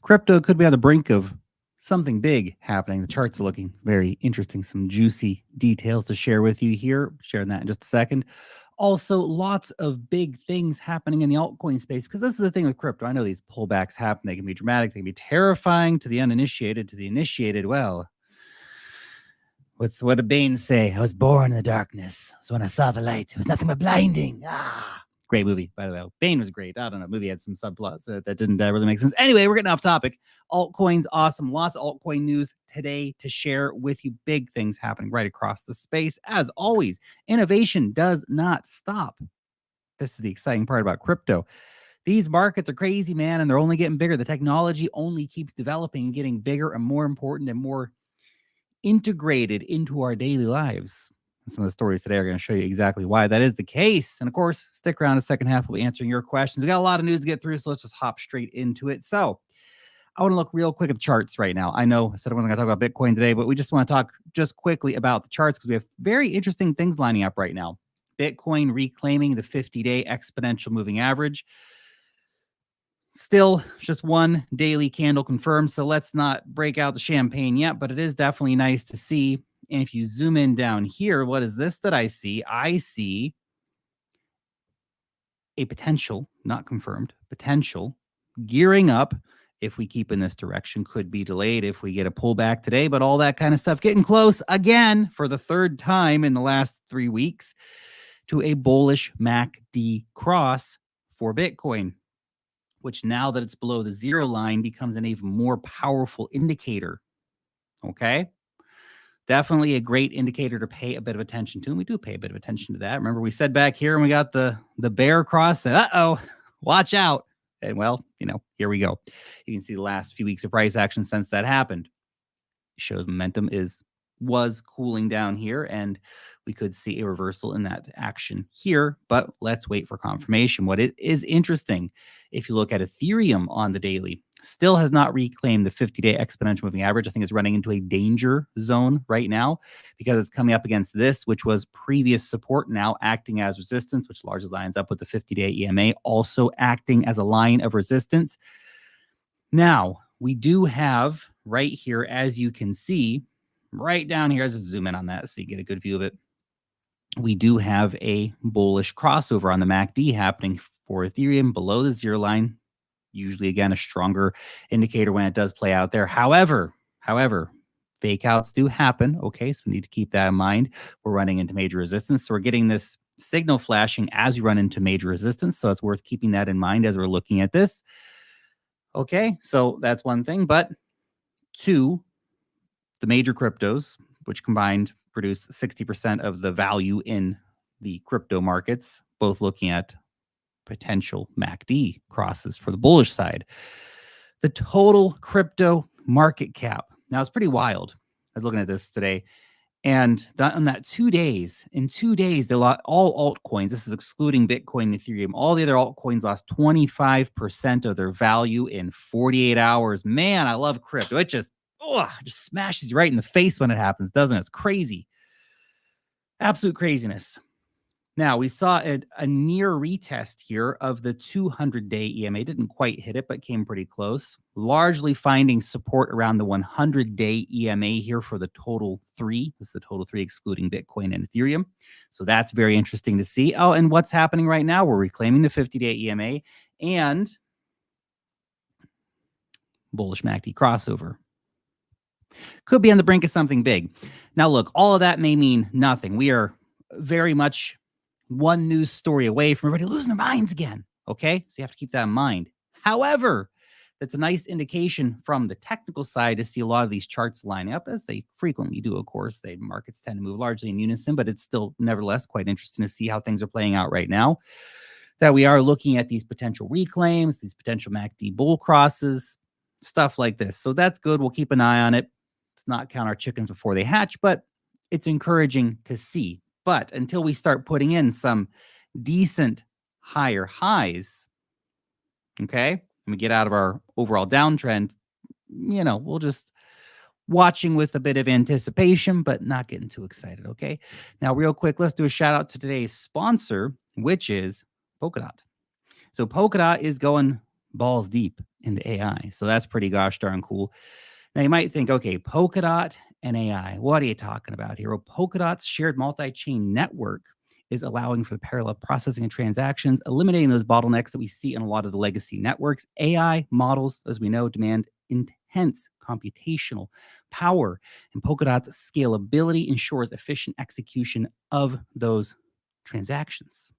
Crypto could be on the brink of something big happening. The charts are looking very interesting. Some juicy details to share with you here. Sharing that in just a second. Also, lots of big things happening in the altcoin space, because this is the thing with crypto. I know these pullbacks happen. They can be dramatic. They can be terrifying to the uninitiated. To the initiated, well, what do Bane say? I was born in the darkness. So when I saw the light, it was nothing but blinding. Great movie, by the way. Bane was great. I don't know. Movie had some subplots that didn't really make sense. Anyway, we're getting off topic. Altcoins, awesome. Lots of altcoin news today to share with you. Big things happening right across the space. As always, innovation does not stop. This is the exciting part about crypto. These markets are crazy, man, and they're only getting bigger. The technology only keeps developing and getting bigger and more important and more integrated into our daily lives. And some of the stories today are going to show you exactly why that is the case. And of course, stick around in the second half. We'll be answering your questions. We got a lot of news to get through, so let's just hop straight into it. So I want to look real quick at the charts right now. I know I said I wasn't going to talk about Bitcoin today, but we just want to talk just quickly about the charts because we have very interesting things lining up right now. Bitcoin reclaiming the 50-day exponential moving average. Still just one daily candle confirmed, so let's not break out the champagne yet, but it is definitely nice to see. And if you zoom in down here, what is this that I see? I see a potential, not confirmed, potential gearing up. If we keep in this direction, could be delayed if we get a pullback today, but all that kind of stuff getting close again for the third time in the last 3 weeks to a bullish MACD cross for Bitcoin, which now that it's below the zero line becomes an even more powerful indicator. Okay. Definitely a great indicator to pay a bit of attention to. And we do pay a bit of attention to that. Remember, we said back here and we got the bear cross. Uh-oh, watch out. And well, here we go. You can see the last few weeks of price action since that happened. It shows momentum was cooling down here, and we could see a reversal in that action here, but let's wait for confirmation. What it is interesting, if you look at Ethereum on the daily, still has not reclaimed the 50-day exponential moving average. I think it's running into a danger zone right now because it's coming up against this, which was previous support, now acting as resistance, which largely lines up with the 50-day EMA, also acting as a line of resistance. Now, we do have right here, as you can see, right down here, as I zoom in on that so you get a good view of it, we do have a bullish crossover on the MACD happening for Ethereum below the zero line. Usually, again, a stronger indicator when it does play out there. However, fake outs do happen. Okay, so we need to keep that in mind. We're running into major resistance. So we're getting this signal flashing as we run into major resistance. So it's worth keeping that in mind as we're looking at this. Okay, so that's one thing. But two, the major cryptos, which combined produce 60% of the value in the crypto markets, both looking at potential MACD crosses for the bullish side. The total crypto market cap. Now, it's pretty wild. I was looking at this today. And on that 2 days, in 2 days, they lost all altcoins. This is excluding Bitcoin and Ethereum. All the other altcoins lost 25% of their value in 48 hours. Man, I love crypto. It just smashes you right in the face when it happens, doesn't it? It's crazy. Absolute craziness. Now, we saw a near retest here of the 200-day EMA. Didn't quite hit it, but came pretty close. Largely finding support around the 100-day EMA here for the total 3. This is the total 3 excluding Bitcoin and Ethereum. So that's very interesting to see. Oh, and what's happening right now? We're reclaiming the 50-day EMA and bullish MACD crossover. Could be on the brink of something big. Now, look, all of that may mean nothing. We are very much one news story away from everybody losing their minds again. Okay, so you have to keep that in mind. However, that's a nice indication from the technical side to see a lot of these charts line up, as they frequently do. Of course, markets tend to move largely in unison, but it's still nevertheless quite interesting to see how things are playing out right now. That we are looking at these potential reclaims, these potential MACD bull crosses, stuff like this. So that's good. We'll keep an eye on it. Let's not count our chickens before they hatch, but it's encouraging to see. But until we start putting in some decent higher highs, okay, and we get out of our overall downtrend, we'll just watching with a bit of anticipation, but not getting too excited, okay? Now, real quick, let's do a shout out to today's sponsor, which is Polkadot. So Polkadot is going balls deep into AI. So that's pretty gosh darn cool. Now you might think, okay, Polkadot and AI, what are you talking about here? Well, Polkadot's shared multi-chain network is allowing for the parallel processing of transactions, eliminating those bottlenecks that we see in a lot of the legacy networks. AI models, as we know, demand intense computational power, and Polkadot's scalability ensures efficient execution of those transactions.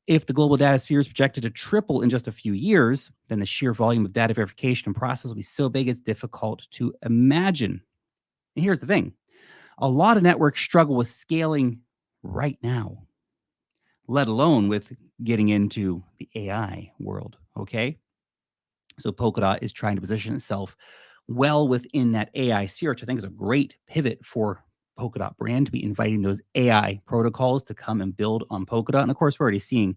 If the global data sphere is projected to triple in just a few years, then the sheer volume of data verification and process will be so big it's difficult to imagine. And here's the thing, a lot of networks struggle with scaling right now, let alone with getting into the AI world. Okay. So Polkadot is trying to position itself well within that AI sphere, which I think is a great pivot for Polkadot brand to be inviting those AI protocols to come and build on Polkadot. And of course, we're already seeing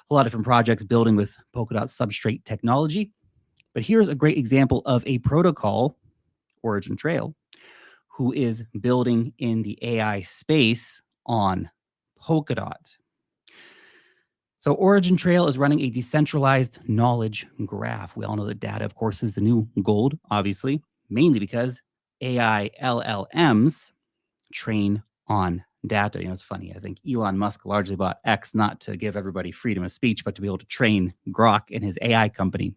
a lot of different projects building with Polkadot substrate technology. But here's a great example of a protocol, Origin Trail, who is building in the AI space on Polkadot. So Origin Trail is running a decentralized knowledge graph. We all know that data, of course, is the new gold, obviously, mainly because AI LLMs train on data. It's funny. I think Elon Musk largely bought X not to give everybody freedom of speech, but to be able to train Grok in his AI company.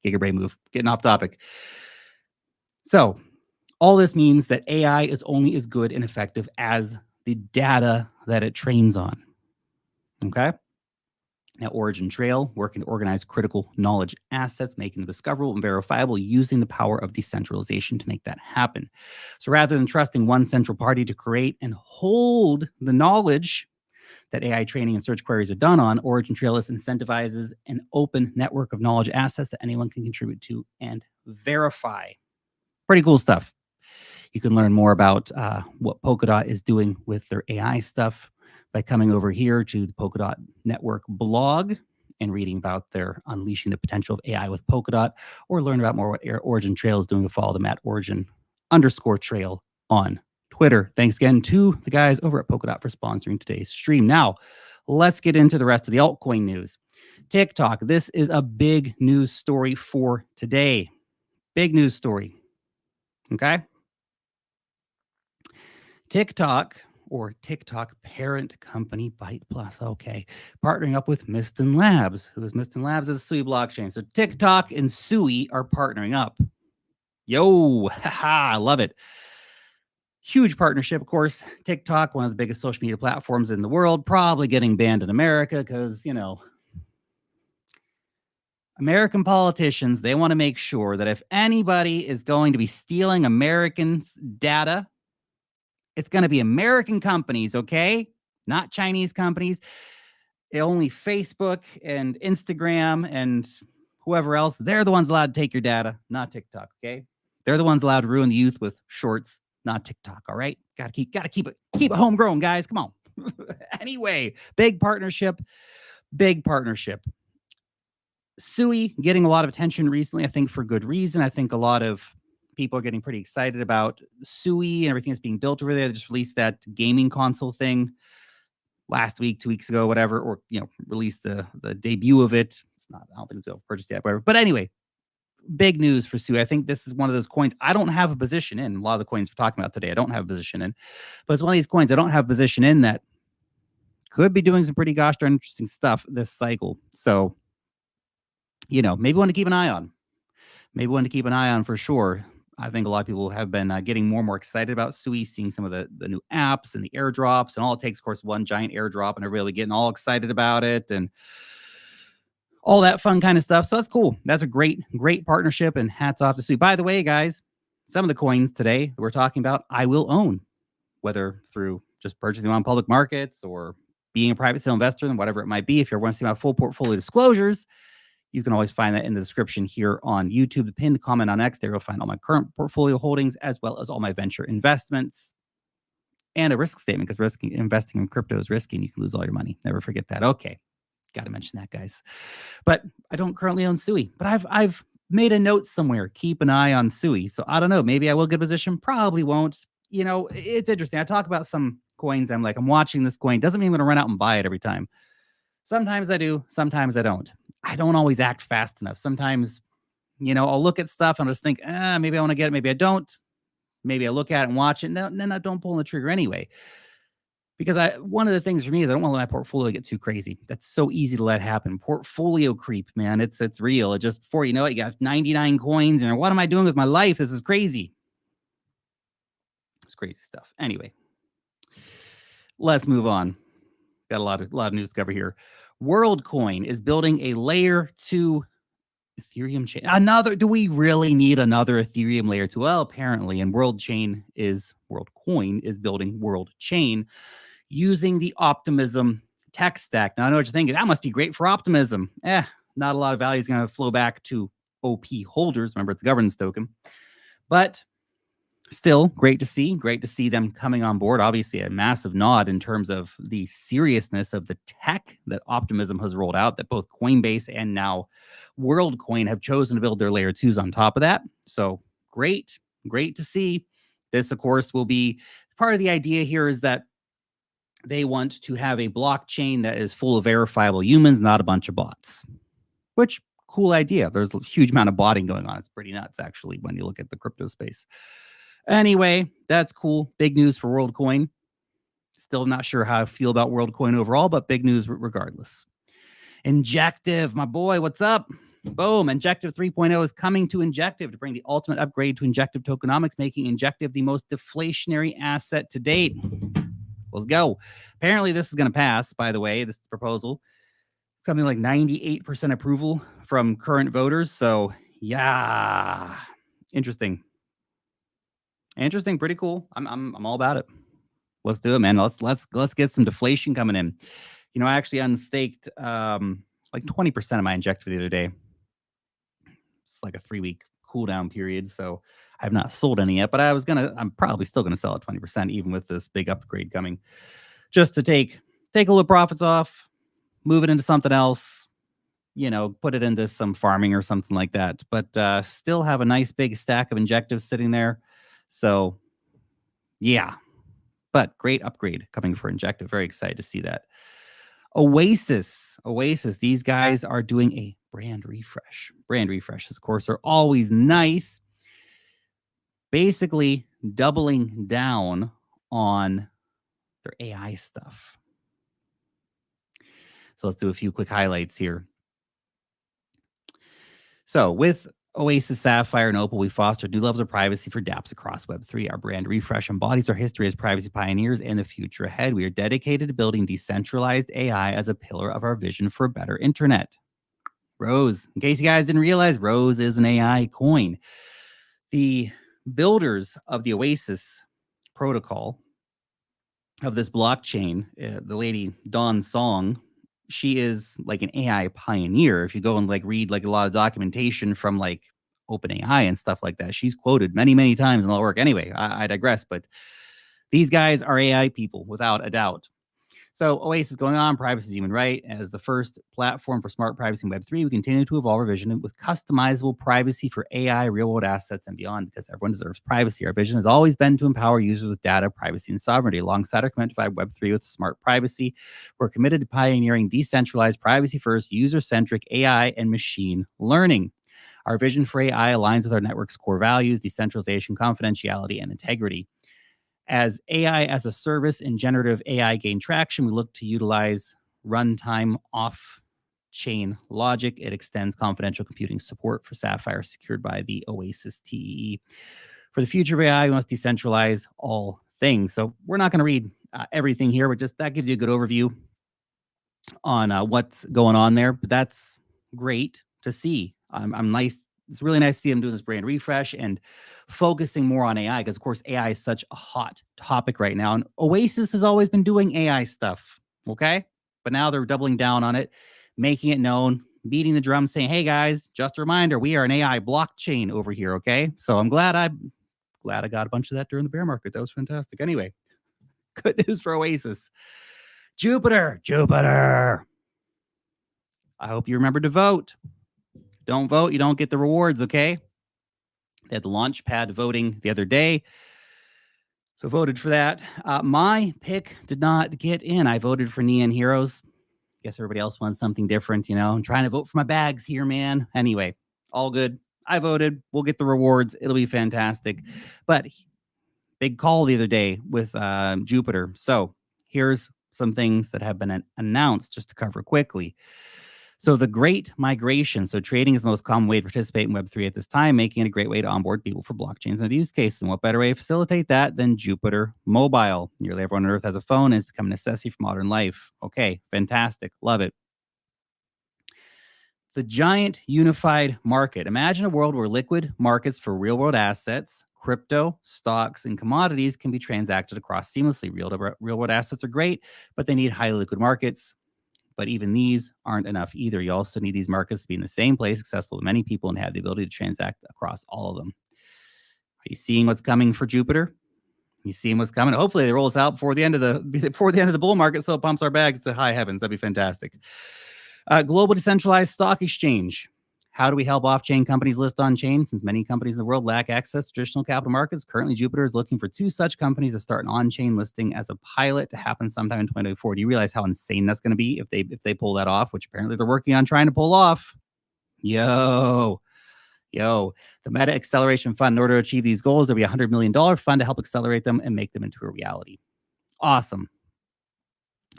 Gigabrain move, getting off topic. So all this means that AI is only as good and effective as the data that it trains on. Okay. Now, Origin Trail, working to organize critical knowledge assets, making them discoverable and verifiable, using the power of decentralization to make that happen. So rather than trusting one central party to create and hold the knowledge that AI training and search queries are done on, Origin Trail incentivizes an open network of knowledge assets that anyone can contribute to and verify. Pretty cool stuff. You can learn more about what Polkadot is doing with their AI stuff by coming over here to the Polkadot Network blog and reading about their unleashing the potential of AI with Polkadot, or learn about more what Origin Trail is doing. To follow them at Origin_Trail on Twitter. Thanks again to the guys over at Polkadot for sponsoring today's stream. Now, let's get into the rest of the altcoin news. TikTok. This is a big news story for today. Big news story. Okay. TikTok, or TikTok parent company Byte Plus, okay, partnering up with Miston Labs. Who is Miston Labs? Is the Sui blockchain. So TikTok and Sui are partnering up. Yo, haha, I love it. Huge partnership, of course. TikTok, one of the biggest social media platforms in the world, probably getting banned in America because, American politicians, they want to make sure that if anybody is going to be stealing Americans' data, it's going to be American companies, okay? Not Chinese companies. Only Facebook and Instagram and whoever else, they're the ones allowed to take your data, not TikTok, okay? They're the ones allowed to ruin the youth with shorts, not TikTok, all right? Gotta keep it homegrown, guys. Come on. Anyway, big partnership. Sui getting a lot of attention recently, I think for good reason. I think a lot of people are getting pretty excited about Sui and everything that's being built over there. They just released that gaming console thing last week, 2 weeks ago, whatever, or released the debut of it. It's not, I don't think it's purchased yet, whatever. But anyway, big news for Sui. I think this is one of those coins I don't have a position in. A lot of the coins we're talking about today, I don't have a position in. But it's one of these coins I don't have a position in that could be doing some pretty gosh darn interesting stuff this cycle. So, maybe want to keep an eye on. Maybe one to keep an eye on for sure. I think a lot of people have been getting more and more excited about Sui, seeing some of the new apps and the airdrops, and all it takes, of course, one giant airdrop, and everybody getting all excited about it and all that fun kind of stuff. So that's cool. That's a great partnership, and hats off to Sui. By the way, guys, some of the coins today that we're talking about, I will own, whether through just purchasing them on public markets or being a private sale investor, and whatever it might be. If you want to see my full portfolio disclosures, you can always find that in the description here on YouTube. The pinned comment on X, there you'll find all my current portfolio holdings, as well as all my venture investments and a risk statement, because investing in crypto is risky and you can lose all your money. Never forget that. Okay. Got to mention that, guys. But I don't currently own Sui, but I've made a note somewhere. Keep an eye on Sui. So I don't know. Maybe I will get a position. Probably won't. It's interesting. I talk about some coins. I'm watching this coin. Doesn't mean I'm going to run out and buy it every time. Sometimes I do. Sometimes I don't. I don't always act fast enough. Sometimes I'll look at stuff and I'll just think, maybe I want to get it, maybe I don't. Maybe I look at it and watch it, and then I don't pull the trigger anyway. Because one of the things for me is I don't want to let my portfolio get too crazy. That's so easy to let happen. Portfolio creep, man. It's real. It just, before you know it, you got 99 coins, and what am I doing with my life? This is crazy. It's crazy stuff. Anyway, let's move on. Got a lot of news to cover here. Worldcoin is building a layer 2 Ethereum chain. Do we really need another Ethereum layer 2? Well, apparently, and Worldcoin is building World Chain using the Optimism tech stack. Now, I know what you're thinking. That must be great for Optimism. Not a lot of value is going to flow back to OP holders. Remember, it's a governance token. But still, great to see them coming on board. Obviously, a massive nod in terms of the seriousness of the tech that Optimism has rolled out, that both Coinbase and now Worldcoin have chosen to build their layer 2s on top of that. So great to see. This, of course, will be part of the idea here, is that they want to have a blockchain that is full of verifiable humans, not a bunch of bots. Which, cool idea. There's a huge amount of botting going on. It's pretty nuts, actually, when you look at the crypto space. Anyway, that's cool. Big news for Worldcoin. Still not sure how I feel about Worldcoin overall, but big news regardless. Injective, my boy, what's up? Boom. Injective 3.0 is coming to Injective to bring the ultimate upgrade to Injective tokenomics, making Injective the most deflationary asset to date. Let's go. Apparently, this is going to pass, by the way, this proposal. Something like 98% approval from current voters. So, yeah, interesting. Pretty cool. I'm all about it. Let's do it, man. Let's get some deflation coming in. I actually unstaked like 20% of my Injective the other day. It's like a 3-week cooldown period, so I have not sold any yet, but I'm probably still gonna sell at 20%, even with this big upgrade coming, just to take a little profits off, move it into something else, put it into some farming or something like that. But still have a nice big stack of Injectives sitting there. So yeah, but great upgrade coming for Injective. Very excited to see that. Oasis, these guys are doing a brand refresh. Brand refreshes, of course, are always nice. Basically doubling down on their AI stuff. So let's do a few quick highlights here. So with Oasis, Sapphire, and Opal, we fostered new levels of privacy for dApps across Web3. Our brand refresh embodies our history as privacy pioneers and the future ahead. We are dedicated to building decentralized AI as a pillar of our vision for a better internet. Rose, in case you guys didn't realize, Rose is an AI coin. The builders of the Oasis protocol, of this blockchain, the lady Dawn Song, she is like an AI pioneer. If you go and read a lot of documentation from OpenAI and stuff like that, she's quoted many, many times in all work. Anyway, I digress, but these guys are AI people without a doubt. So Oasis going on, privacy is human right. As the first platform for smart privacy in Web3, we continue to evolve our vision with customizable privacy for AI, real-world assets, and beyond, because everyone deserves privacy. Our vision has always been to empower users with data, privacy, and sovereignty. Alongside our commitment to Web3 with smart privacy, we're committed to pioneering decentralized, privacy-first, user-centric AI and machine learning. Our vision for AI aligns with our network's core values: decentralization, confidentiality, and integrity. As AI as a service and generative AI gain traction, we look to utilize runtime off-chain logic. It extends confidential computing support for Sapphire, secured by the Oasis TEE. For the future of AI, we must decentralize all things. So we're not going to read everything here, but just that gives you a good overview on what's going on there. But that's great to see. I'm nice. It's really nice to see them doing this brand refresh and focusing more on AI, because, of course, AI is such a hot topic right now. And Oasis has always been doing AI stuff, okay? But now they're doubling down on it, making it known, beating the drum, saying, hey, guys, just a reminder, we are an AI blockchain over here, okay? So I'm glad I got a bunch of that during the bear market. That was fantastic. Anyway, good news for Oasis. Jupiter. I hope you remember to vote. Don't vote, you don't get the rewards, okay? They had the Launchpad voting the other day, so voted for that. My pick did not get in. I voted for Neon Heroes. Guess everybody else wants something different, I'm trying to vote for my bags here, man. Anyway, all good. I voted. We'll get the rewards. It'll be fantastic. But big call the other day with Jupiter. So here's some things that have been announced just to cover quickly. So the great migration. So trading is the most common way to participate in Web3 at this time, making it a great way to onboard people for blockchains and other use cases. And what better way to facilitate that than Jupiter Mobile? Nearly everyone on Earth has a phone, and it's become a necessity for modern life. Okay, fantastic. Love it. The giant unified market. Imagine a world where liquid markets for real-world assets, crypto, stocks, and commodities can be transacted across seamlessly. Real-world assets are great, but they need highly liquid markets. But even these aren't enough either. You also need these markets to be in the same place, accessible to many people, and have the ability to transact across all of them. Are you seeing what's coming for Jupiter? You seeing what's coming? Hopefully, they roll us out before the end of the bull market, so it pumps our bags to high heavens. That'd be fantastic. Global decentralized stock exchange. How do we help off-chain companies list on-chain? Since many companies in the world lack access to traditional capital markets, currently Jupiter is looking for 2 such companies to start an on-chain listing as a pilot to happen sometime in 2024. Do you realize how insane that's going to be if they pull that off, which apparently they're working on trying to pull off? Yo, the Meta Acceleration Fund. In order to achieve these goals, there'll be a $100 million fund to help accelerate them and make them into a reality. Awesome.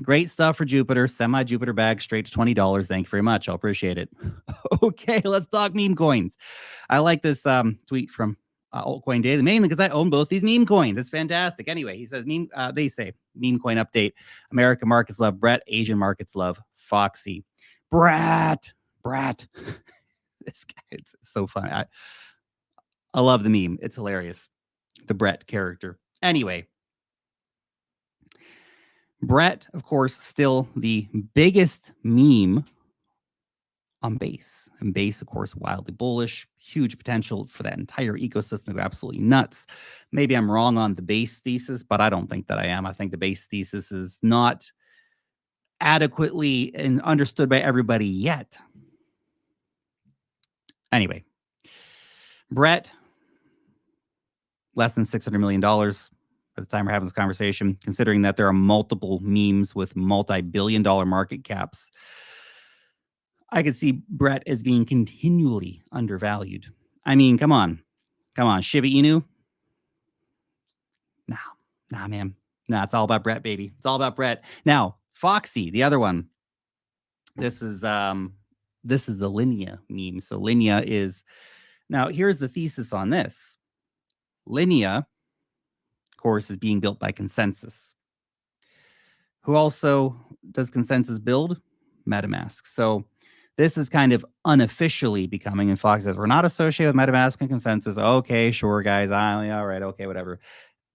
Great stuff for Jupiter. Semi-Jupiter bag straight to $20. Thank you very much. I'll appreciate it. Okay, let's talk meme coins. I like this tweet from Altcoin Daily, mainly because I own both these meme coins. It's fantastic. Anyway, he says, they say, meme coin update. American markets love Brett. Asian markets love Foxy. Brat. This guy, it's so funny. I love the meme. It's hilarious. The Brett character. Anyway. Brett, of course, still the biggest meme on Base. And Base, of course, wildly bullish, huge potential for that entire ecosystem to go absolutely nuts. Maybe I'm wrong on the Base thesis, but I don't think that I am. I think the Base thesis is not adequately understood by everybody yet. Anyway, Brett, less than $600 million. At the time we're having this conversation, considering that there are multiple memes with multi-billion-dollar market caps, I could see Brett as being continually undervalued. I mean, come on. Shiba Inu? Nah, man. Nah, it's all about Brett, baby. It's all about Brett. Now, Foxy, the other one. This is the Linea meme. So Linea is, now here's the thesis on this. Linea, of course, is being built by Consensus. Who also does Consensus build? MetaMask. So this is kind of unofficially becoming, and Fox says, we're not associated with MetaMask and Consensus. Okay, sure, guys. All right, okay, whatever.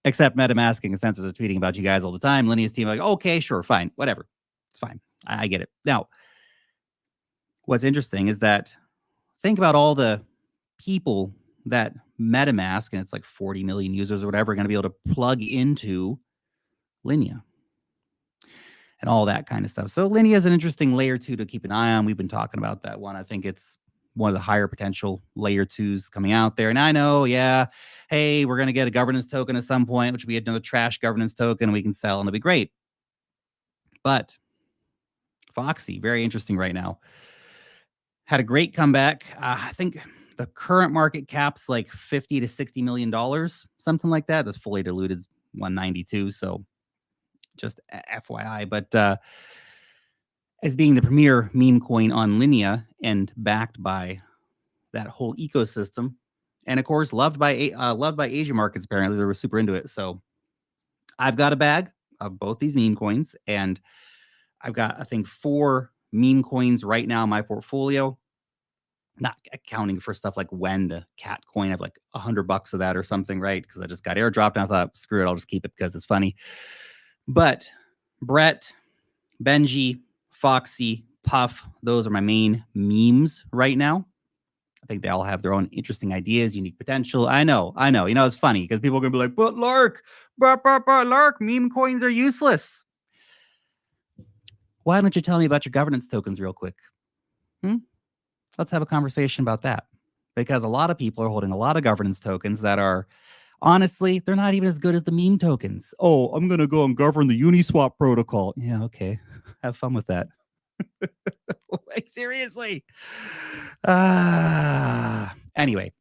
Except MetaMask and Consensus are tweeting about you guys all the time. Linea's team like, okay, sure, fine, whatever. It's fine. I get it. Now, what's interesting is that think about all the people that MetaMask, and it's like 40 million users or whatever, are going to be able to plug into Linea and all that kind of stuff. So Linea is an interesting layer 2 to keep an eye on. We've been talking about that one. I think it's one of the higher potential layer 2s coming out there. And I know, yeah, hey, we're going to get a governance token at some point, which will be another trash governance token we can sell, and it'll be great. But Foxy, very interesting right now. Had a great comeback. I think the current market cap's like $50 to $60 million, something like that. That's fully diluted 192. So just FYI. But as being the premier meme coin on Linea and backed by that whole ecosystem, and of course loved by Asian markets. Apparently, they were super into it. So I've got a bag of both these meme coins, and I've got, I think, 4 meme coins right now in my portfolio. Not accounting for stuff like when the cat coin, I have like $100 of that or something, right? Because I just got airdropped and I thought, screw it, I'll just keep it because it's funny. But Brett, Benji, Foxy, Puff, those are my main memes right now. I think they all have their own interesting ideas, unique potential. I know. You know, it's funny because people are going to be like, but Lark, Lark, meme coins are useless. Why don't you tell me about your governance tokens real quick? Let's have a conversation about that. Because a lot of people are holding a lot of governance tokens that are, honestly, they're not even as good as the meme tokens. Oh, I'm going to go and govern the Uniswap protocol. Yeah, okay. Have fun with that. Like, seriously. Anyway,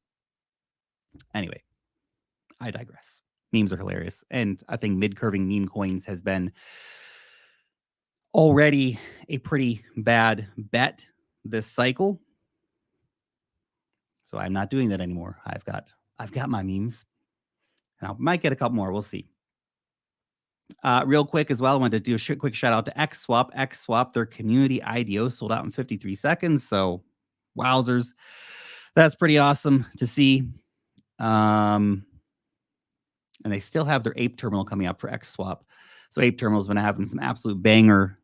I digress. Memes are hilarious. And I think mid-curving meme coins has been already a pretty bad bet this cycle. So I'm not doing that anymore. I've got my memes. And I might get a couple more. We'll see. Real quick as well, I wanted to do a quick shout out to XSwap. XSwap, their community IDO sold out in 53 seconds. So wowzers. That's pretty awesome to see. And they still have their Ape terminal coming up for XSwap. So Ape terminal is going to have some absolute banger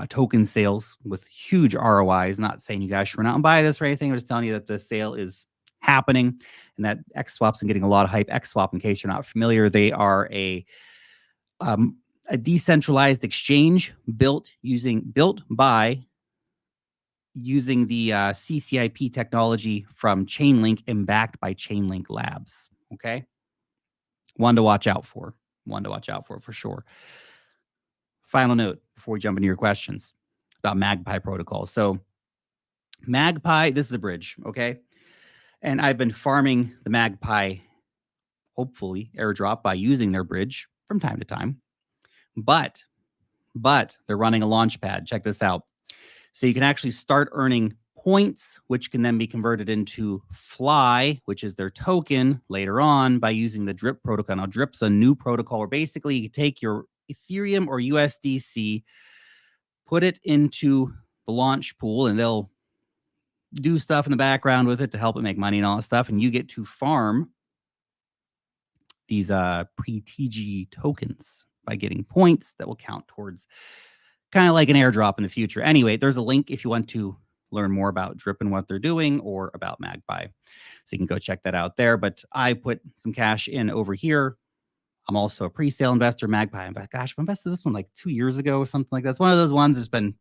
token sales with huge ROIs. Not saying you guys should run out and buy this or anything. I'm just telling you that the sale is happening and that XSwap's been getting a lot of hype. XSwap, in case you're not familiar, they are a decentralized exchange built by using the CCIP technology from Chainlink and backed by Chainlink Labs. Okay. One to watch out for sure. Final note before we jump into your questions about Magpie protocol. So Magpie, this is a bridge, okay? And I've been farming the Magpie, hopefully airdrop by using their bridge from time to time. But they're running a launch pad. Check this out. So you can actually start earning points, which can then be converted into Fly, which is their token later on by using the Drip protocol. Now, Drip's a new protocol where basically you take your Ethereum or USDC, put it into the launch pool, and they'll do stuff in the background with it to help it make money and all that stuff. And you get to farm these pre-TG tokens by getting points that will count towards kind of like an airdrop in the future. Anyway, there's a link if you want to learn more about Drip and what they're doing or about Magpie. So you can go check that out there. But I put some cash in over here. I'm also a pre-sale investor, Magpie. I'm like, gosh, I invested this one like 2 years ago or something like that. It's one of those ones that's been,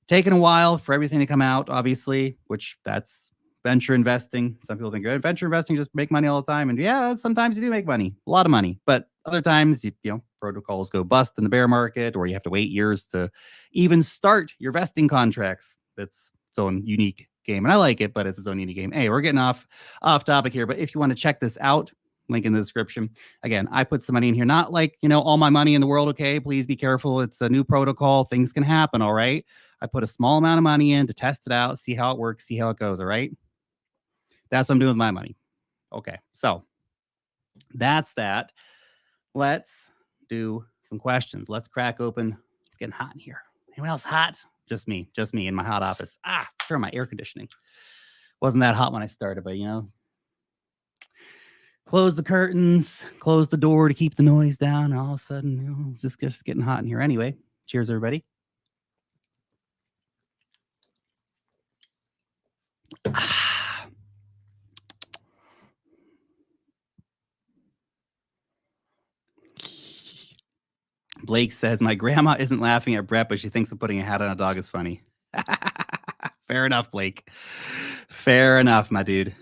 taking a while for everything to come out, obviously, which that's venture investing. Some people think venture investing just make money all the time. And yeah, sometimes you do make money, a lot of money. But other times, protocols go bust in the bear market, or you have to wait years to even start your vesting contracts. That's its own unique game. And I like it, but it's its own unique game. Hey, we're getting off topic here. But if you want to check this out, link in the description. Again, I put some money in here, not like, all my money in the world. Okay, please be careful. It's a new protocol. Things can happen. All right. I put a small amount of money in to test it out, see how it works, see how it goes. All right. That's what I'm doing with my money. Okay. So that's that. Let's do some questions. Let's crack open. It's getting hot in here. Anyone else hot? Just me in my hot office. Turn my air conditioning. Wasn't that hot when I started, but close the curtains, close the door to keep the noise down. All of a sudden, it's just getting hot in here. Anyway, cheers, everybody. Blake says, my grandma isn't laughing at Brett, but she thinks that putting a hat on a dog is funny. Fair enough, Blake. Fair enough, my dude.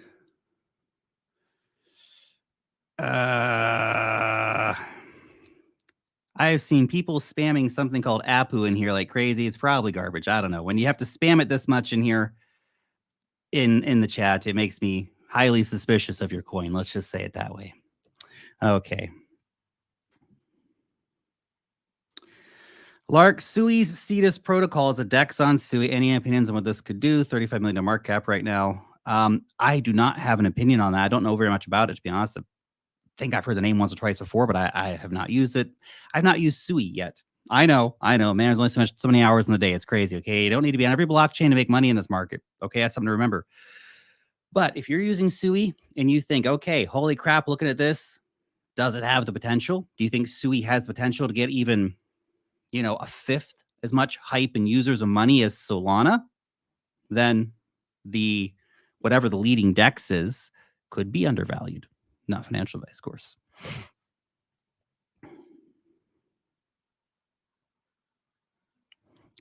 I've seen people spamming something called Apu in here like crazy. It's probably garbage. I don't know. When you have to spam it this much in here in the chat, it makes me highly suspicious of your coin. Let's just say it that way. Okay. Lark, Sui's Cetus protocol is a DEX on Sui. Any opinions on what this could do? 35 million market cap right now. I do not have an opinion on that. I don't know very much about it, to be honest. I think I've heard the name once or twice before, but I have not used it. I've not used Sui yet. I know, man, there's only so many hours in the day. It's crazy, okay? You don't need to be on every blockchain to make money in this market, okay? That's something to remember. But if you're using Sui and you think, okay, holy crap, looking at this, does it have the potential? Do you think Sui has the potential to get even, a fifth as much hype and users of money as Solana? Then whatever the leading DEX is could be undervalued. Not financial advice, of course.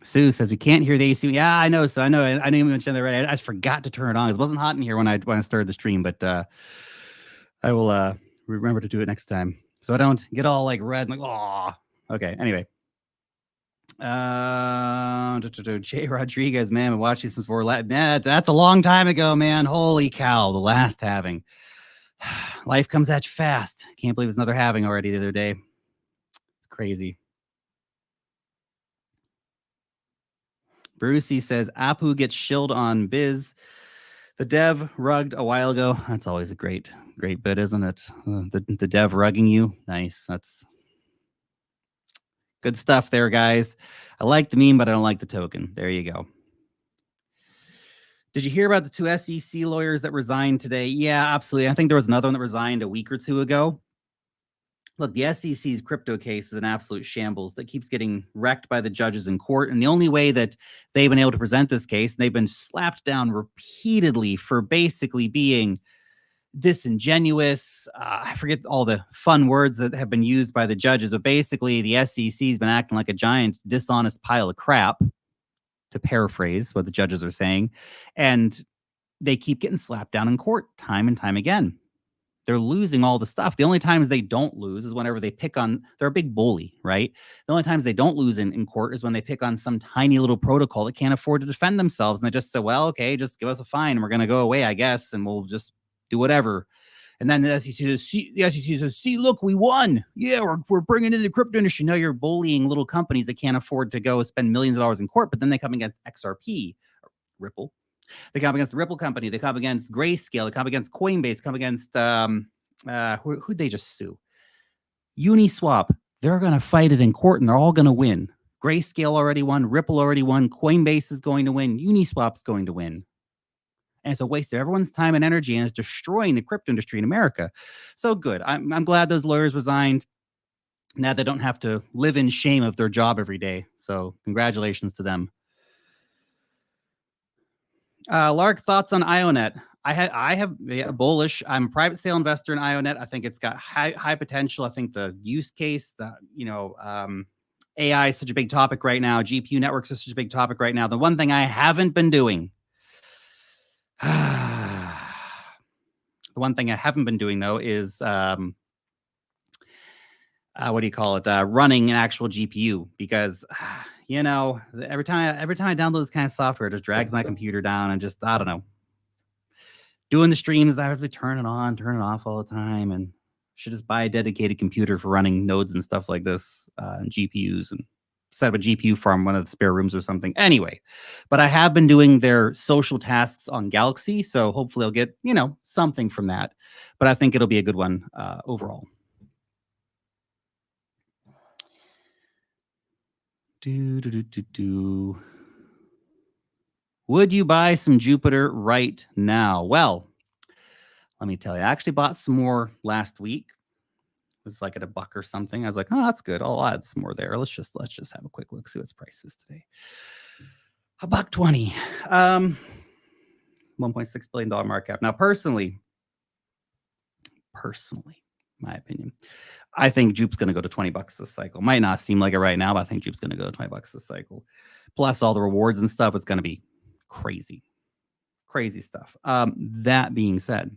Sue says we can't hear the AC. Yeah, I know. So I know. I didn't even mention that right. I just forgot to turn it on. It wasn't hot in here when I started the stream, but I will remember to do it next time so I don't get all like red. Like, oh, okay. Anyway, Jay Rodriguez, man, I've watched you since before. That's a long time ago, man. Holy cow, the last halving. Life comes at you fast. Can't believe it's another halving already the other day. It's crazy. Brucey says Apu gets shilled on Biz. The dev rugged a while ago. That's always a great bit, isn't it? The dev rugging you. Nice. That's good stuff there, guys. I like the meme, but I don't like the token. There you go. Did you hear about the 2 SEC lawyers that resigned today? Yeah, absolutely. I think there was another one that resigned a week or two ago. Look, the SEC's crypto case is an absolute shambles that keeps getting wrecked by the judges in court. And the only way that they've been able to present this case, and they've been slapped down repeatedly for basically being disingenuous. I forget all the fun words that have been used by the judges, but basically the SEC's been acting like a giant dishonest pile of crap, to paraphrase what the judges are saying. And they keep getting slapped down in court time and time again. They're losing all the stuff. The only times they don't lose is whenever they pick on, they're a big bully, right? The only times they don't lose in court is when they pick on some tiny little protocol that can't afford to defend themselves. And they just say, well, okay, just give us a fine and we're going to go away, I guess. And we'll just do whatever. And then the SEC says, see, look, we won. Yeah, we're bringing in the crypto industry. No, you're bullying little companies that can't afford to go spend millions of dollars in court. But then they come against XRP, Ripple. They come against the Ripple company. They come against Grayscale. They come against Coinbase. Come against who'd they just sue? Uniswap. They're going to fight it in court, and they're all going to win. Grayscale already won. Ripple already won. Coinbase is going to win. Uniswap's going to win. And it's a waste of everyone's time and energy, and it's destroying the crypto industry in America. So good. I'm glad those lawyers resigned. Now they don't have to live in shame of their job every day. So congratulations to them. Lark, thoughts on IONET? I have bullish. I'm a private sale investor in IONET. I think it's got high potential. I think the use case, AI is such a big topic right now. GPU networks are such a big topic right now. The one thing I haven't been doing, though, is what do you call it? Running an actual GPU, because every time I download this kind of software, it just drags my computer down, and just, I don't know. Doing the streams, I have to turn it on, turn it off all the time, and should just buy a dedicated computer for running nodes and stuff like this, and GPUs, and set up a GPU farm in one of the spare rooms or something. Anyway, but I have been doing their social tasks on Galaxy, so hopefully I'll get something from that. But I think it'll be a good one overall. Would you buy some Jupiter right now? Well, let me tell you, I actually bought some more last week. It was like at $1 or something. I was like, oh, that's good. I'll add some more there. Let's just have a quick look, see what its price is today. $1.20. $1.6 billion market cap. Now, personally, my opinion, I think Jupe's going to go to $20 this cycle. Might not seem like it right now, but I think Jupe's going to go to $20 this cycle. Plus all the rewards and stuff, it's going to be crazy stuff. That being said,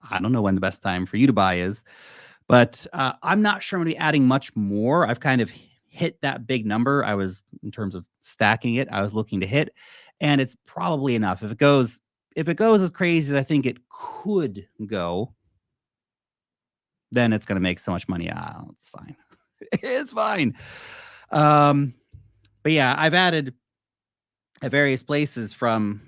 I don't know when the best time for you to buy is, but I'm not sure I'm going to be adding much more. I've kind of hit that big number. I was, in terms of stacking it, I was looking to hit, and it's probably enough. If it goes as crazy as I think it could go, then it's going to make so much money. It's fine. It's fine. But yeah, I've added at various places from,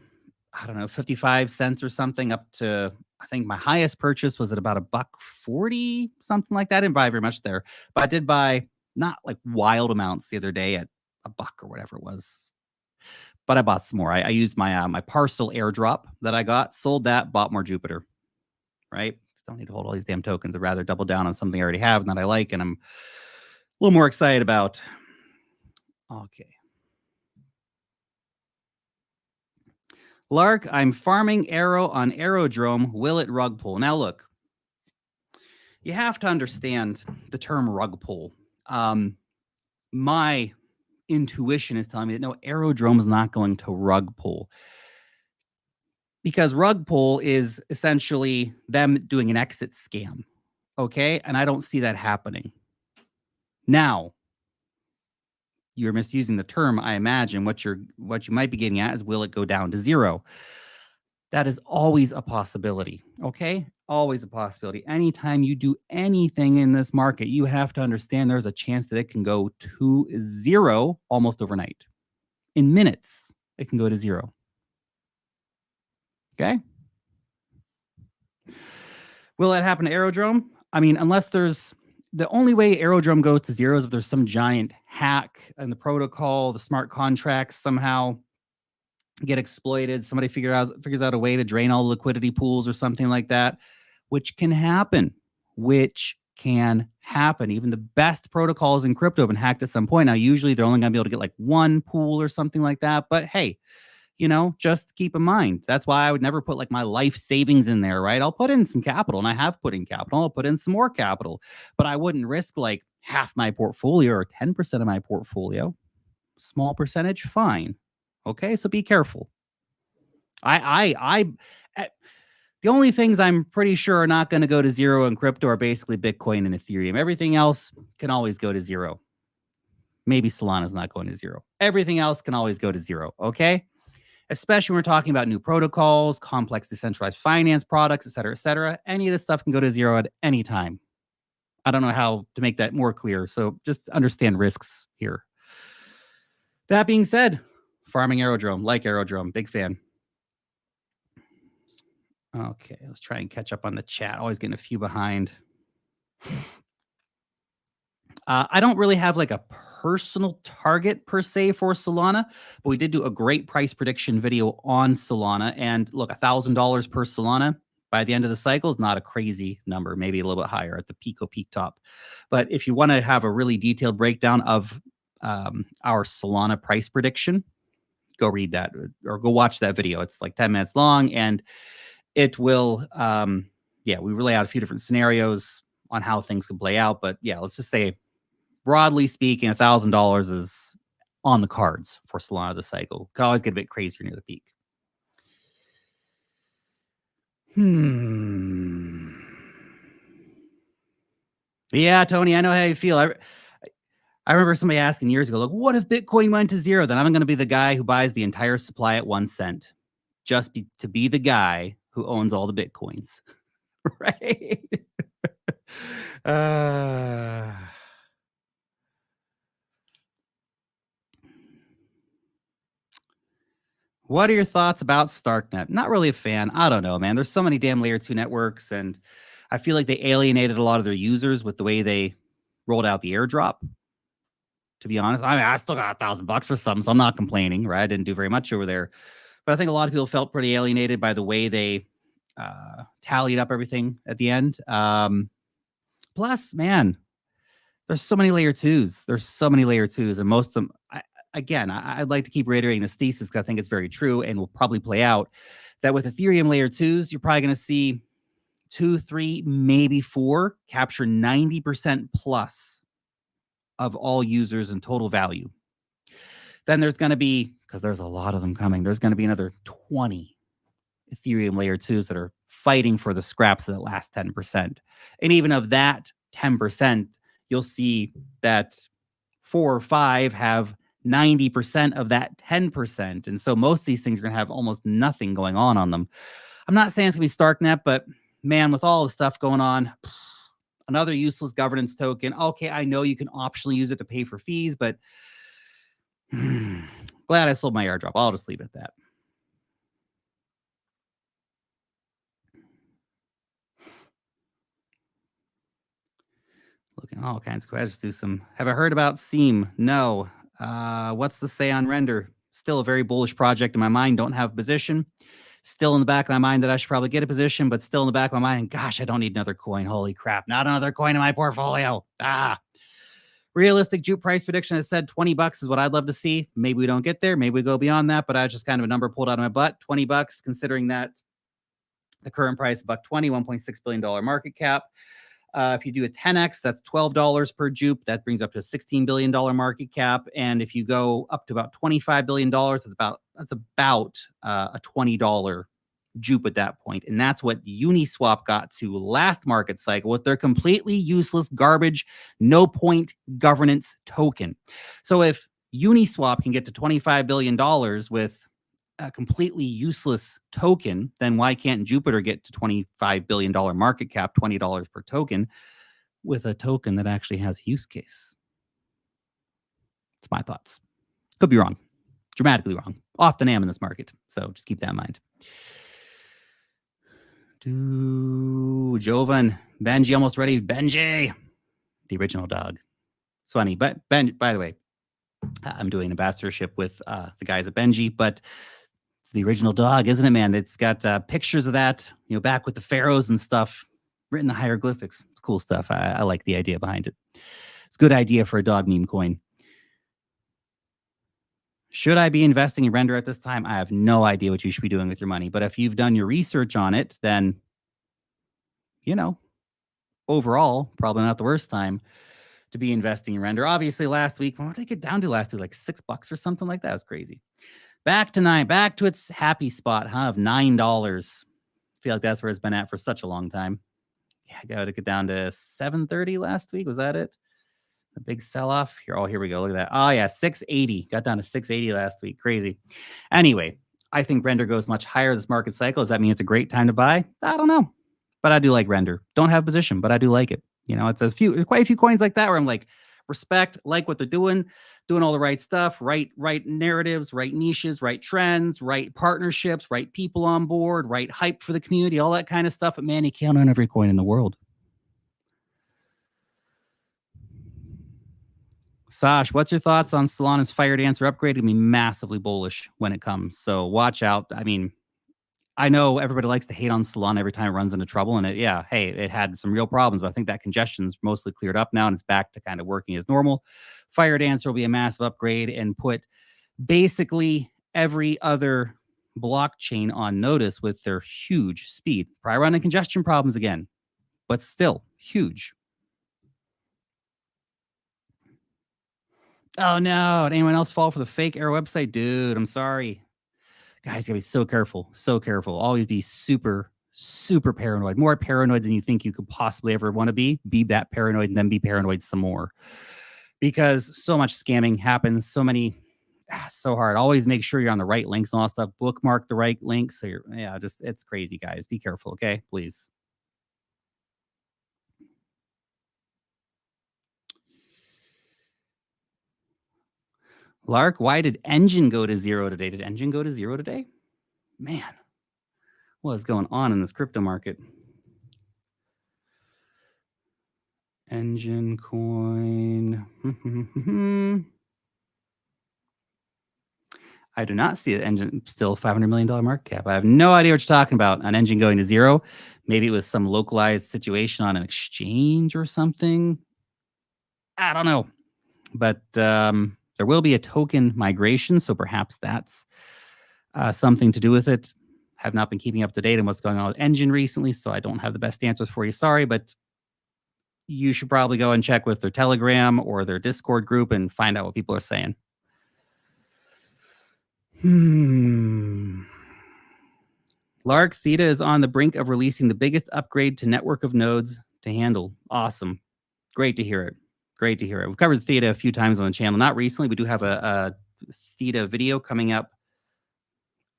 I don't know, 55 cents or something up to, I think my highest purchase was at about $1.40, something like that. I didn't buy very much there, but I did buy not like wild amounts the other day at $1 or whatever it was. But I bought some more. I used my my parcel airdrop that I got, sold that, bought more Jupiter. Right? Don't need to hold all these damn tokens. I'd rather double down on something I already have and that I like, and I'm a little more excited about. Okay. Lark, I'm farming Arrow on Aerodrome. Will it rug pull? Now, look, you have to understand the term rug pull. My intuition is telling me that no, Aerodrome is not going to rug pull, because rug pull is essentially them doing an exit scam. Okay. And I don't see that happening. Now, you're misusing the term, I imagine. What you might be getting at is, will it go down to zero? That is always a possibility. Okay, always a possibility. Anytime you do anything in this market, you have to understand there's a chance that it can go to zero almost overnight. In minutes, it can go to zero. Okay. Will that happen to Aerodrome? I mean, unless there's the only way Aerodrome goes to zero is if there's some giant hack in the protocol, the smart contracts somehow get exploited. Somebody figures out a way to drain all the liquidity pools or something like that, which can happen. Even the best protocols in crypto have been hacked at some point. Now, usually they're only going to be able to get like one pool or something like that. But hey, just keep in mind, that's why I would never put like my life savings in there, right? I'll put in some capital, and I have put in capital. I'll put in some more capital, but I wouldn't risk like half my portfolio or 10% of my portfolio. Small percentage, fine. Okay, so be careful. The only things I'm pretty sure are not going to go to zero in crypto are basically Bitcoin and Ethereum. Everything else can always go to zero. Maybe Solana's not going to zero. Everything else can always go to zero. Okay. Especially when we're talking about new protocols, complex decentralized finance products, et cetera, et cetera. Any of this stuff can go to zero at any time. I don't know how to make that more clear. So just understand risks here. That being said, farming Aerodrome, like Aerodrome, big fan. Okay, let's try and catch up on the chat. Always getting a few behind. I don't really have like a personal target per se for Solana, but we did do a great price prediction video on Solana. And look, $1,000 per Solana by the end of the cycle is not a crazy number, maybe a little bit higher at the peak top. But if you want to have a really detailed breakdown of our Solana price prediction, go read that or go watch that video. It's like 10 minutes long, and it will, we lay out a few different scenarios on how things can play out. But yeah, let's just say, broadly speaking, $1,000 is on the cards for Solana this cycle. Could always get a bit crazier near the peak. Yeah, Tony, I know how you feel. I remember somebody asking years ago, like, what if Bitcoin went to zero? Then I'm going to be the guy who buys the entire supply at 1 cent, to be the guy who owns all the Bitcoins, right? What are your thoughts about Starknet? Not really a fan. I don't know, man. There's so many damn layer 2 networks, and I feel like they alienated a lot of their users with the way they rolled out the airdrop. To be honest, I mean, I still got $1,000 for something, so I'm not complaining, right? I didn't do very much over there. But I think a lot of people felt pretty alienated by the way they tallied up everything at the end. Plus, man, there's so many layer 2s. And most of them, I'd like to keep reiterating this thesis because I think it's very true and will probably play out, that with Ethereum layer 2s, you're probably going to see 2, 3, maybe 4 capture 90% plus of all users and total value. Then there's going to be, because there's a lot of them coming, there's going to be another 20 Ethereum layer 2s that are fighting for the scraps of that last 10%. And even of that 10%, you'll see that 4 or 5 have 90% of that 10%. And so most of these things are going to have almost nothing going on them. I'm not saying it's going to be Starknet, but man, with all the stuff going on, another useless governance token. Okay, I know you can optionally use it to pay for fees, but glad I sold my airdrop. I'll just leave it at that. Looking at all kinds of questions. Do some. Have I heard about Seam? No. What's the say on Render? Still a very bullish project in my mind. Don't have a position. Still in the back of my mind that I should probably get a position, but still in the back of my mind, gosh, I don't need another coin. Holy crap, not another coin in my portfolio. Realistic juke price prediction has said $20 is what I'd love to see. Maybe we don't get there. Maybe we go beyond that, but I just kind of a number pulled out of my butt. $20, considering that the current price, $1.20, $1.6 billion market cap. If you do a 10x, that's $12 per jupe. That brings up to a $16 billion market cap. And if you go up to about $25 billion, that's about a $20 jupe at that point. And that's what Uniswap got to last market cycle with their completely useless garbage, no point governance token. So if Uniswap can get to $25 billion with a completely useless token, then why can't Jupiter get to $25 billion market cap, $20 per token, with a token that actually has a use case? It's my thoughts. Could be wrong. Dramatically wrong. Often am in this market. So just keep that in mind. Jovan, Benji almost ready. Benji, the original dog. So funny. But Ben, by the way, I'm doing ambassadorship with the guys at Benji, but it's the original dog, isn't it, man? It's got pictures of that, back with the pharaohs and stuff, written the hieroglyphics. It's cool stuff. I like the idea behind it. It's a good idea for a dog meme coin. Should I be investing in Render at this time? I have no idea what you should be doing with your money. But if you've done your research on it, then, overall, probably not the worst time to be investing in Render. Obviously, last week, what did it get down to last week? Like $6 or something like that. It was crazy. Back to its happy spot, of $9. Feel like that's where it's been at for such a long time. Yeah, I got to get down to 730 last week. Was that it? The big sell-off here. Oh, here we go. Look at that. Oh, yeah, 680. Got down to 680 last week. Crazy. Anyway, I think Render goes much higher this market cycle. Does that mean it's a great time to buy? I don't know. But I do like Render. Don't have position, but I do like it. It's quite a few coins like that where I'm like, respect, like what they're doing all the right stuff, right narratives, right niches, right trends, right partnerships, right people on board, right hype for the community, all that kind of stuff. But man, you can't own every coin in the world. Sash, what's your thoughts on Solana's Fire Dancer upgrade? It'll be massively bullish when it comes. So watch out. I mean, I know everybody likes to hate on Solana every time it runs into trouble. And it had some real problems, but I think that congestion's mostly cleared up now and it's back to kind of working as normal. Fire Dancer will be a massive upgrade and put basically every other blockchain on notice with their huge speed. Probably running congestion problems again, but still huge. Oh no, did anyone else fall for the fake Arrow website? Dude, I'm sorry. Guys, gotta be so careful. So careful. Always be super, super paranoid. More paranoid than you think you could possibly ever want to be. Be that paranoid and then be paranoid some more. Because so much scamming happens. So hard. Always make sure you're on the right links and all that stuff. Bookmark the right links. So it's crazy, guys. Be careful, okay? Please. Lark, why did Engine go to zero today? Did Engine go to zero today? Man, what is going on in this crypto market? Engine coin. I do not see an Engine still $500 million market cap. I have no idea what you're talking about. An Engine going to zero. Maybe it was some localized situation on an exchange or something. I don't know. But there will be a token migration, so perhaps that's something to do with it. Have not been keeping up to date on what's going on with Engine recently, so I don't have the best answers for you. Sorry, but you should probably go and check with their Telegram or their Discord group and find out what people are saying. Lark, Theta is on the brink of releasing the biggest upgrade to network of nodes to handle. Awesome. Great to hear it. Great to hear it. We've covered Theta a few times on the channel. Not recently. We do have a Theta video coming up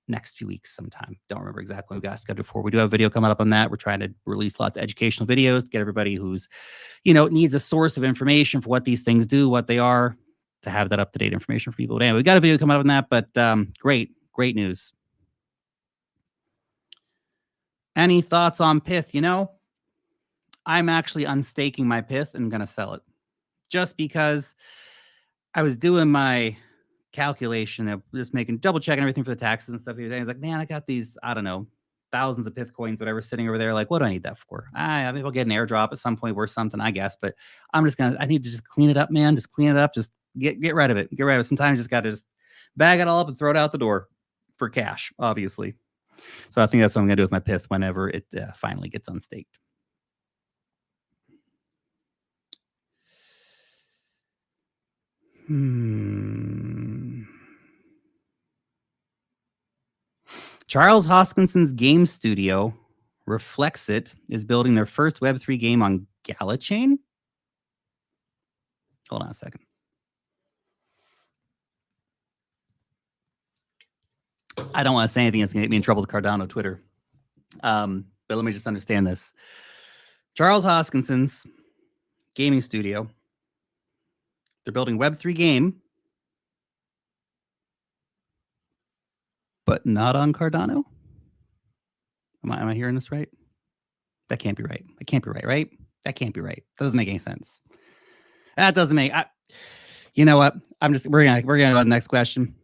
next few weeks sometime. Don't remember exactly what we got scheduled for. We do have a video coming up on that. We're trying to release lots of educational videos to get everybody who's, needs a source of information for what these things do, what they are, to have that up-to-date information for people. Anyway, we got a video coming up on that, but great news. Any thoughts on Pith? I'm actually unstaking my Pith and going to sell it just because I was doing my calculation of just double checking everything for the taxes and stuff. The other day, I was like, man, I got these, I don't know, thousands of Pith coins, whatever, sitting over there. Like, what do I need that for? Maybe I'll get an airdrop at some point worth something, I guess. But I need to just clean it up, man. Just clean it up. Just get rid of it. Get rid of it. Sometimes you just got to just bag it all up and throw it out the door for cash, obviously. So I think that's what I'm going to do with my Pith whenever it finally gets unstaked. Charles Hoskinson's game studio, Reflexit, is building their first Web3 game on Galachain. Hold on a second. I don't want to say anything that's going to get me in trouble with Cardano Twitter. But let me just understand this. Charles Hoskinson's gaming studio, they're building Web3 game, but not on Cardano. Am I hearing this right? That can't be right. That can't be right, right? That can't be right. That doesn't make any sense. That doesn't make. You know what? We're gonna go to the next question.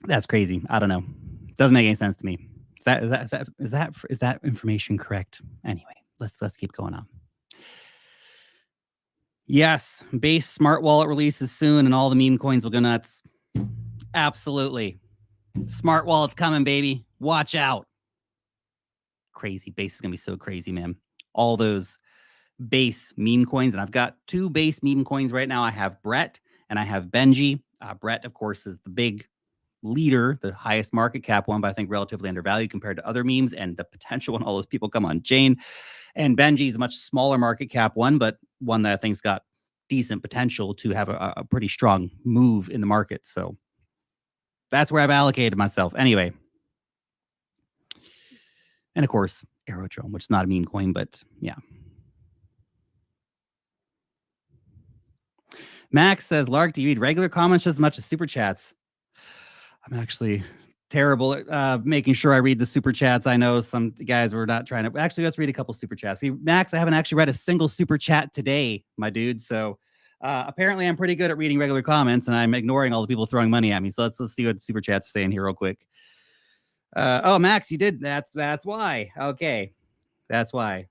That's crazy. I don't know. Doesn't make any sense to me. Is that information correct? Anyway, let's keep going on. Yes, Base smart wallet releases soon, and all the meme coins will go nuts. Absolutely, smart wallet's coming, baby. Watch out. Crazy. Base is gonna be so crazy, man. All those Base meme coins, and I've got 2 Base meme coins right now. I have Brett and I have Benji. Brett, of course, is the big leader, the highest market cap one, but I think relatively undervalued compared to other memes and the potential when all those people come on chain. And Benji is a much smaller market cap one, but one that I think's got decent potential to have a pretty strong move in the market. So that's where I've allocated myself. Anyway. And of course, Aerodrome, which is not a meme coin, but yeah. Max says, Lark, do you read regular comments as much as super chats? I'm actually terrible at making sure I read the super chats. I know some guys were not trying to. Actually, let's read a couple super chats. See, Max, I haven't actually read a single super chat today, my dude. So apparently I'm pretty good at reading regular comments, and I'm ignoring all the people throwing money at me. So let's see what the super chats are saying here real quick. Oh, Max, you did. That's why. Okay. That's why.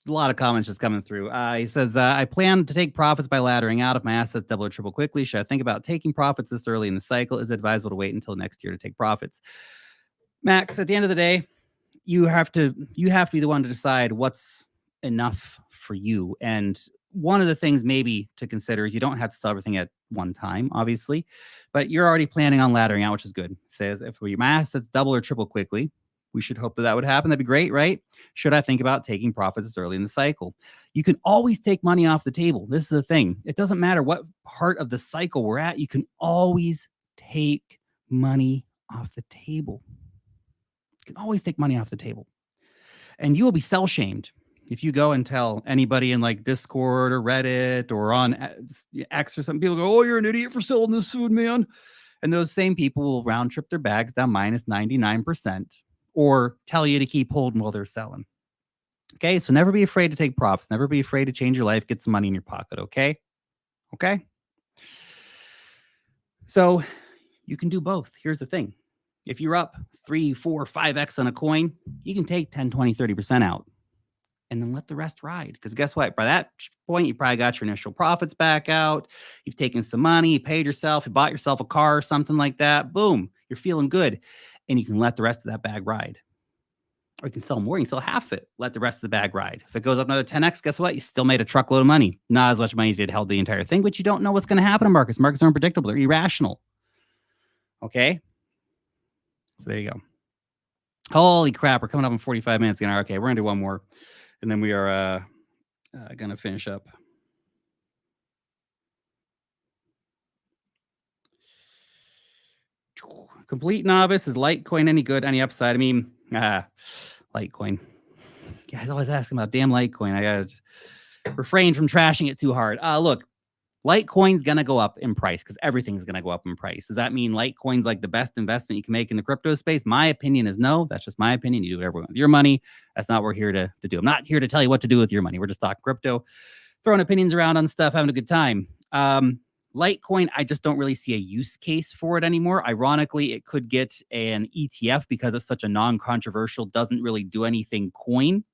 A lot of comments just coming through. He says, I plan to take profits by laddering out if my assets double or triple quickly. Should I think about taking profits this early in the cycle? Is it advisable to wait until next year to take profits? Max, at the end of the day, you have to be the one to decide what's enough for you. And one of the things maybe to consider is you don't have to sell everything at one time, obviously, but you're already planning on laddering out, which is good. It says if your assets double or triple quickly, we should hope that would happen. That'd be great, right? Should I think about taking profits this early in the cycle? You can always take money off the table. This is the thing. It doesn't matter what part of the cycle we're at. You can always take money off the table. You can always take money off the table. And you will be sell shamed if you go and tell anybody in like Discord or Reddit or on X or something. People go, oh, you're an idiot for selling this food, man. And those same people will round trip their bags down minus 99%. Or tell you to keep holding while they're selling. Okay, so never be afraid to take profits. Never be afraid to change your life, get some money in your pocket, okay? Okay? So you can do both. Here's the thing. If you're up 3, 4, 5x on a coin, you can take 10, 20, 30% out and then let the rest ride. Because guess what? By that point, you probably got your initial profits back out. You've taken some money, you paid yourself, you bought yourself a car or something like that. Boom, you're feeling good. And you can let the rest of that bag ride. Or you can sell more. You can sell half it. Let the rest of the bag ride. If it goes up another 10x, guess what? You still made a truckload of money. Not as much money as if you had held the entire thing, but you don't know what's going to happen in markets. Markets are unpredictable. They're irrational. Okay? So there you go. Holy crap. We're coming up in 45 minutes. Okay, we're going to do one more. And then we are going to finish up. Complete novice. Is Litecoin any good? Any upside? I mean, Litecoin. Guys always asking about damn Litecoin. I got to refrain from trashing it too hard. Look, Litecoin's going to go up in price because everything's going to go up in price. Does that mean Litecoin's like the best investment you can make in the crypto space? My opinion is no. That's just my opinion. You do whatever you want with your money. That's not what we're here to do. I'm not here to tell you what to do with your money. We're just talking crypto, throwing opinions around on stuff, having a good time. Litecoin, I just don't really see a use case for it anymore. Ironically, it could get an ETF because it's such a non-controversial, doesn't really do anything coin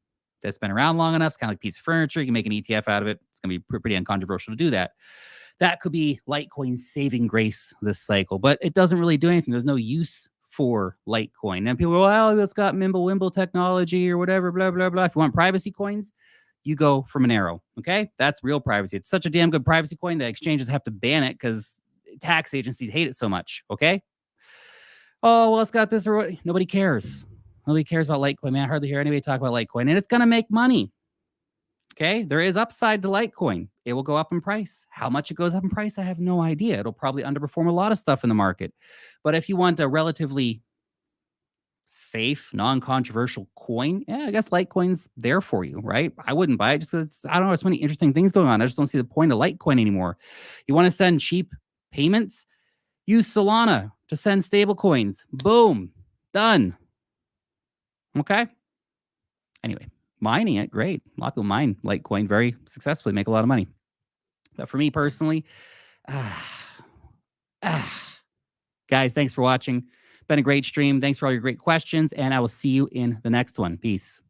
that's been around long enough. It's kind of like a piece of furniture. You can make an ETF out of it. It's going to be pretty uncontroversial to do that. That could be Litecoin's saving grace this cycle, but it doesn't really do anything. There's no use for Litecoin. And people go, well, it's got Mimblewimble technology or whatever, blah, blah, blah. If you want privacy coins, you go for Monero. Okay, that's real privacy. It's such a damn good privacy coin that exchanges have to ban it because tax agencies hate it so much. Okay. Oh, well, it's got this or what? Nobody cares. Nobody cares about Litecoin, man. I hardly hear anybody talk about Litecoin, and it's gonna make money. Okay, there is upside to Litecoin. It will go up in price. How much it goes up in price, I have no idea. It'll probably underperform a lot of stuff in the market. But if you want a relatively safe, non-controversial coin, yeah, I guess Litecoin's there for you, right? I wouldn't buy it just because I don't know, there's so many interesting things going on. I just don't see the point of Litecoin anymore. You want to send cheap payments? Use Solana to send stable coins. Boom, done. Okay. Anyway, mining it, great. A lot of people mine Litecoin very successfully, make a lot of money. But for me personally, ah, guys, thanks for watching. Been a great stream. Thanks for all your great questions, and I will see you in the next one. Peace.